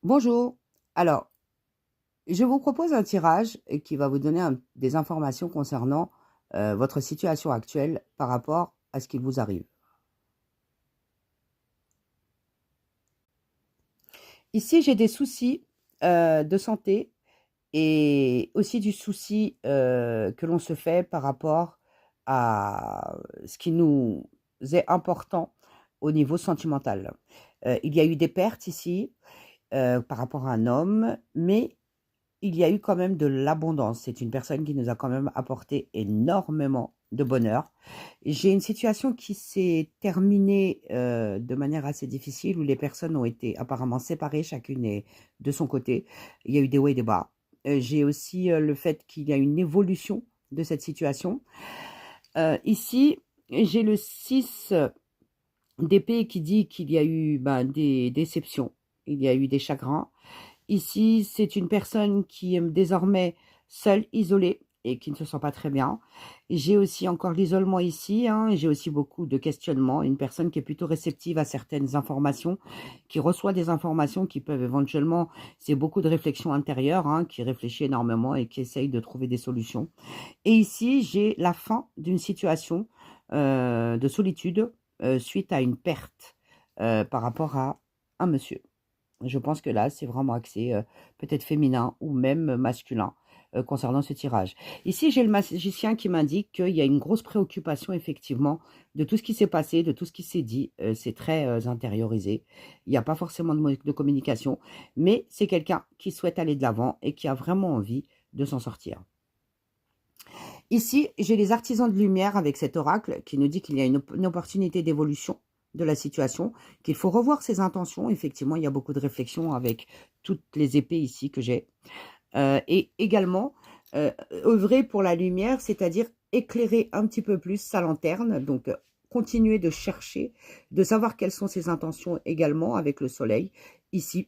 Bonjour. Alors, je vous propose un tirage qui va vous donner des informations concernant votre situation actuelle par rapport à ce qui vous arrive. Ici, j'ai des soucis de santé et aussi du souci que l'on se fait par rapport à ce qui nous est important au niveau sentimental. Il y a eu des pertes ici par rapport à un homme, mais il y a eu quand même de l'abondance. C'est une personne qui nous a quand même apporté énormément de bonheur. J'ai une situation qui s'est terminée de manière assez difficile où les personnes ont été apparemment séparées, chacune est de son côté. Il y a eu des hauts et des bas. J'ai aussi le fait qu'il y a une évolution de cette situation. Ici, j'ai le 6 d'épée qui dit qu'il y a eu des déceptions, il y a eu des chagrins. Ici, c'est une personne qui est désormais seule, isolée et qui ne se sent pas très bien. J'ai aussi encore l'isolement ici, hein, j'ai aussi beaucoup de questionnements. Une personne qui est plutôt réceptive à certaines informations, qui reçoit des informations qui peuvent éventuellement, c'est beaucoup de réflexion intérieure, hein, qui réfléchit énormément et qui essaye de trouver des solutions. Et ici, j'ai la fin d'une situation de solitude suite à une perte par rapport à un monsieur. Je pense que là, c'est vraiment axé peut-être féminin ou même masculin concernant ce tirage. Ici, j'ai le magicien qui m'indique qu'il y a une grosse préoccupation effectivement de tout ce qui s'est passé, de tout ce qui s'est dit. C'est très intériorisé. Il n'y a pas forcément de communication, mais c'est quelqu'un qui souhaite aller de l'avant et qui a vraiment envie de s'en sortir. Ici, j'ai les artisans de lumière avec cet oracle qui nous dit qu'il y a une opportunité d'évolution de la situation, qu'il faut revoir ses intentions. Effectivement, il y a beaucoup de réflexions avec toutes les épées ici que j'ai. Et également, œuvrer pour la lumière, c'est-à-dire éclairer un petit peu plus sa lanterne, donc continuer de chercher, de savoir quelles sont ses intentions également avec le soleil, ici.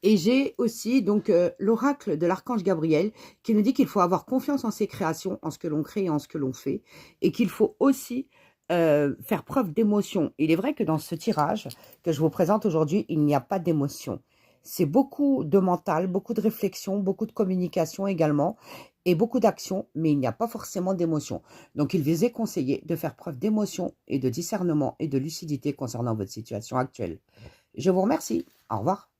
Et j'ai aussi donc l'oracle de l'archange Gabriel qui nous dit qu'il faut avoir confiance en ses créations, en ce que l'on crée et en ce que l'on fait, et qu'il faut aussi faire preuve d'émotion. Il est vrai que dans ce tirage que je vous présente aujourd'hui, il n'y a pas d'émotion. C'est beaucoup de mental, beaucoup de réflexion, beaucoup de communication également, et beaucoup d'action, mais il n'y a pas forcément d'émotion. Donc il vous est conseillé de faire preuve d'émotion et de discernement et de lucidité concernant votre situation actuelle. Je vous remercie. Au revoir.